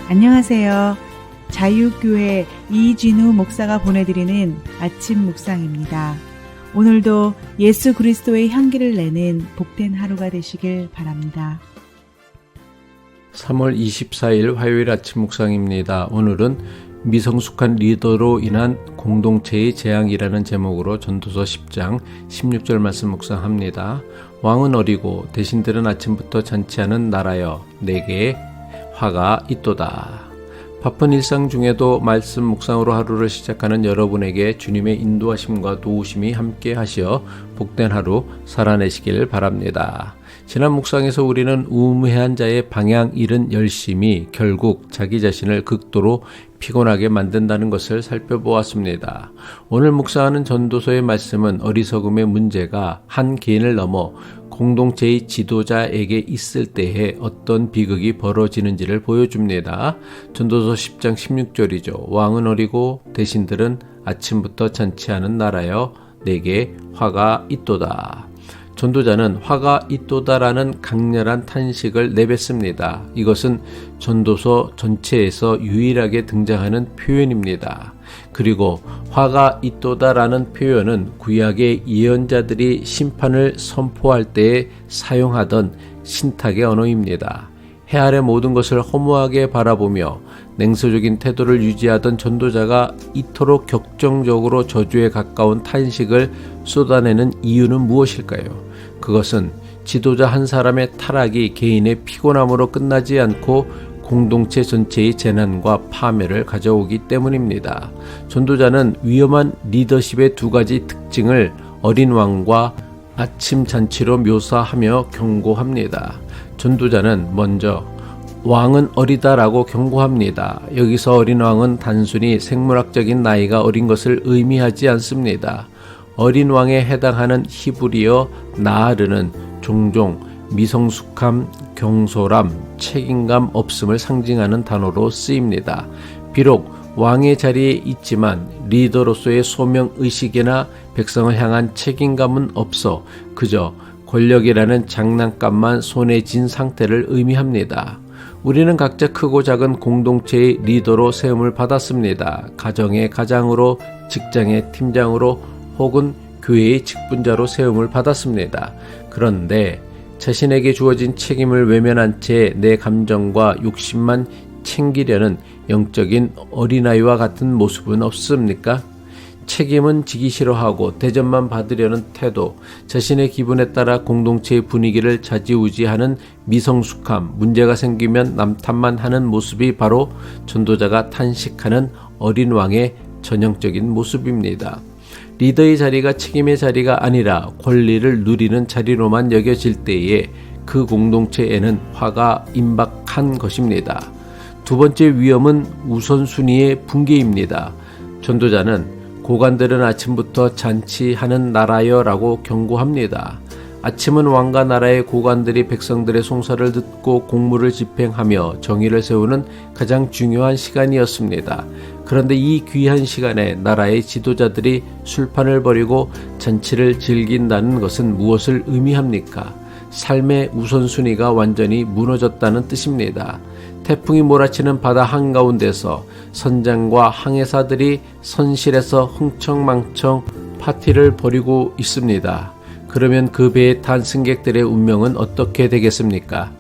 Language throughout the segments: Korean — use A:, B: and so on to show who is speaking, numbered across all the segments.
A: 안녕하세요. 자유교회 이진우 목사가 보내드리는 아침 묵상입니다. 오늘도 예수 그리스도의 향기를 내는 복된 하루가 되시길 바랍니다.
B: 3월 24일 화요일 아침 묵상입니다. 오늘은 미성숙한 리더로 인한 공동체의 재앙이라는 제목으로 전도서 10장 16절 말씀 묵상합니다. 왕은 어리고 대신들은 아침부터 잔치하는 나라여 내게 화가 있도다. 바쁜 일상 중에도 말씀 묵상으로 하루를 시작하는 여러분에게 주님의 인도하심과 도우심이 함께 하시어 복된 하루 살아내시길 바랍니다. 지난 묵상에서 우리는 우매한 자의 방향 잃은 열심이 결국 자기 자신을 극도로 피곤하게 만든다는 것을 살펴보았습니다. 오늘 묵상하는 전도서의 말씀은 어리석음의 문제가 한 개인을 넘어 공동체의 지도자에게 있을 때에 어떤 비극이 벌어지는지를 보여줍니다. 전도서 10장 16절이죠. 왕은 어리고 대신들은 아침부터 잔치하는 나라여 내게 화가 있도다. 전도자는 화가 있도다라는 강렬한 탄식을 내뱉습니다. 이것은 전도서 전체에서 유일하게 등장하는 표현입니다. 그리고 화가 있도다라는 표현은 구약의 예언자들이 심판을 선포할 때에 사용하던 신탁의 언어입니다. 해 아래 모든 것을 허무하게 바라보며 냉소적인 태도를 유지하던 전도자가 이토록 격정적으로 저주에 가까운 탄식을 쏟아내는 이유는 무엇일까요? 그것은 지도자 한 사람의 타락이 개인의 피곤함으로 끝나지 않고 공동체 전체의 재난과 파멸을 가져오기 때문입니다. 전도자는 위험한 리더십의 두 가지 특징을 어린 왕과 아침 잔치로 묘사하며 경고합니다. 전도자는 먼저 왕은 어리다라고 경고합니다. 여기서 어린 왕은 단순히 생물학적인 나이가 어린 것을 의미하지 않습니다. 어린 왕에 해당하는 히브리어 나하르는 종종 미성숙함, 경솔함, 책임감 없음을 상징하는 단어로 쓰입니다. 비록 왕의 자리에 있지만 리더로서의 소명의식이나 백성을 향한 책임감은 없어 그저 권력이라는 장난감만 손에 쥔 상태를 의미합니다. 우리는 각자 크고 작은 공동체의 리더로 세움을 받았습니다. 가정의 가장으로, 직장의 팀장으로 혹은 교회의 직분자로 세움을 받았습니다. 그런데 자신에게 주어진 책임을 외면한 채 내 감정과 욕심만 챙기려는 영적인 어린아이와 같은 모습은 없습니까? 책임은 지기 싫어하고 대접만 받으려는 태도, 자신의 기분에 따라 공동체의 분위기를 좌지우지하는 미성숙함, 문제가 생기면 남 탓만 하는 모습이 바로 전도자가 탄식하는 어린 왕의 전형적인 모습입니다. 리더의 자리가 책임의 자리가 아니라 권리를 누리는 자리로만 여겨질 때에 그 공동체에는 화가 임박한 것입니다. 두 번째 위험은 우선순위의 붕괴입니다. 전도자는 고관들은 아침부터 잔치하는 나라여 라고 경고합니다. 아침은 왕과 나라의 고관들이 백성들의 송사를 듣고 공무를 집행하며 정의를 세우는 가장 중요한 시간이었습니다. 그런데 이 귀한 시간에 나라의 지도자들이 술판을 벌이고 잔치를 즐긴다는 것은 무엇을 의미합니까? 삶의 우선순위가 완전히 무너졌다는 뜻입니다. 태풍이 몰아치는 바다 한가운데서 선장과 항해사들이 선실에서 흥청망청 파티를 벌이고 있습니다. 그러면 그 배에 탄 승객들의 운명은 어떻게 되겠습니까?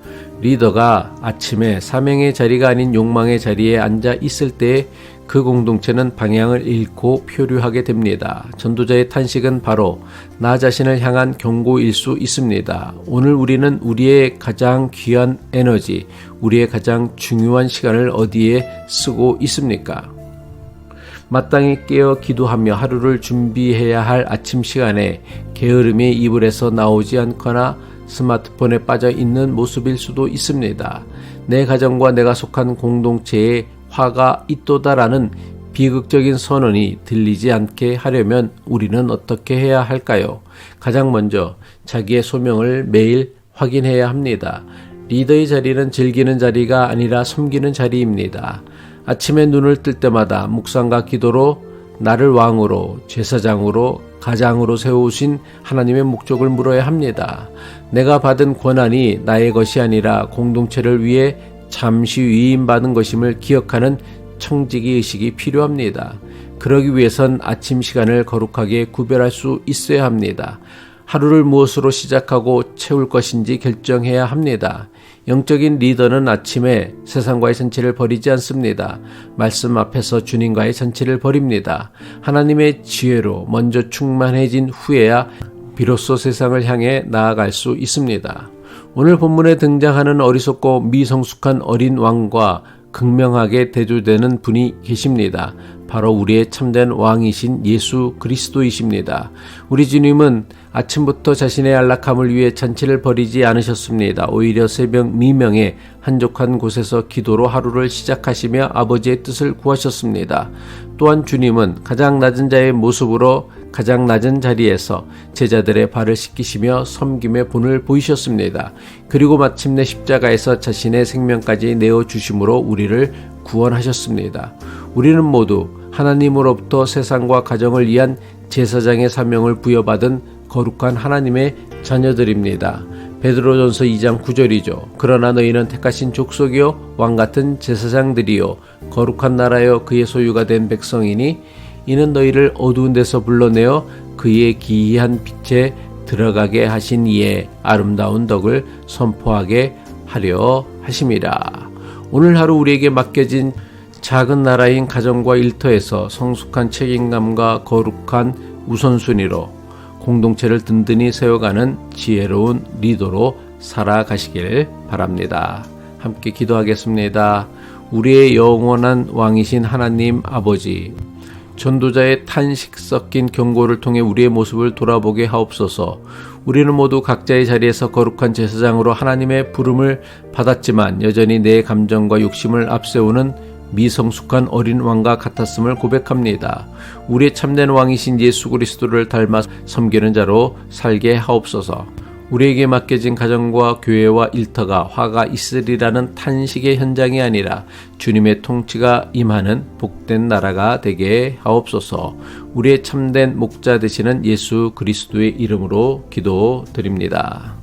B: 리더가 아침에 사명의 자리가 아닌 욕망의 자리에 앉아 있을 때 그 공동체는 방향을 잃고 표류하게 됩니다. 전도자의 탄식은 바로 나 자신을 향한 경고일 수 있습니다. 오늘 우리는 우리의 가장 귀한 에너지, 우리의 가장 중요한 시간을 어디에 쓰고 있습니까? 마땅히 깨어 기도하며 하루를 준비해야 할 아침 시간에 게으름이 이불에서 나오지 않거나 스마트폰에 빠져 있는 모습일 수도 있습니다. 내 가정과 내가 속한 공동체에 화가 있도다라는 비극적인 선언이 들리지 않게 하려면 우리는 어떻게 해야 할까요? 가장 먼저 자기의 소명을 매일 확인해야 합니다. 리더의 자리는 즐기는 자리가 아니라 섬기는 자리입니다. 아침에 눈을 뜰 때마다 묵상과 기도로 나를 왕으로, 제사장으로, 가장으로 세우신 하나님의 목적을 물어야 합니다. 내가 받은 권한이 나의 것이 아니라 공동체를 위해 잠시 위임받은 것임을 기억하는 청지기 의식이 필요합니다. 그러기 위해선 아침 시간을 거룩하게 구별할 수 있어야 합니다. 하루를 무엇으로 시작하고 채울 것인지 결정해야 합니다. 영적인 리더는 아침에 세상과의 전체를 버리지 않습니다. 말씀 앞에서 주님과의 전체를 버립니다. 하나님의 지혜로 먼저 충만해진 후에야 비로소 세상을 향해 나아갈 수 있습니다. 오늘 본문에 등장하는 어리석고 미성숙한 어린 왕과 극명하게 대조되는 분이 계십니다. 바로 우리의 참된 왕이신 예수 그리스도이십니다. 우리 주님은 아침부터 자신의 안락함을 위해 잔치를 벌이지 않으셨습니다. 오히려 새벽 미명에 한적한 곳에서 기도로 하루를 시작하시며 아버지의 뜻을 구하셨습니다. 또한 주님은 가장 낮은 자의 모습으로 가장 낮은 자리에서 제자들의 발을 씻기시며 섬김의 본을 보이셨습니다. 그리고 마침내 십자가에서 자신의 생명까지 내어주심으로 우리를 구원하셨습니다. 우리는 모두 하나님으로부터 세상과 가정을 위한 제사장의 사명을 부여받은 거룩한 하나님의 자녀들입니다. 베드로전서 2장 9절이죠. 그러나 너희는 택하신 족속이요 왕같은 제사장들이요 거룩한 나라여 그의 소유가 된 백성이니 이는 너희를 어두운 데서 불러내어 그의 기이한 빛에 들어가게 하신 이의 아름다운 덕을 선포하게 하려 하심이라. 오늘 하루 우리에게 맡겨진 작은 나라인 가정과 일터에서 성숙한 책임감과 거룩한 우선순위로 공동체를 든든히 세워가는 지혜로운 리더로 살아가시길 바랍니다. 함께 기도하겠습니다. 우리의 영원한 왕이신 하나님 아버지, 전도자의 탄식 섞인 경고를 통해 우리의 모습을 돌아보게 하옵소서. 우리는 모두 각자의 자리에서 거룩한 제사장으로 하나님의 부름을 받았지만 여전히 내 감정과 욕심을 앞세우는 미성숙한 어린 왕과 같았음을 고백합니다. 우리의 참된 왕이신 예수 그리스도를 닮아 섬기는 자로 살게 하옵소서. 우리에게 맡겨진 가정과 교회와 일터가 화가 있으리라는 탄식의 현장이 아니라 주님의 통치가 임하는 복된 나라가 되게 하옵소서. 우리의 참된 목자 되시는 예수 그리스도의 이름으로 기도드립니다.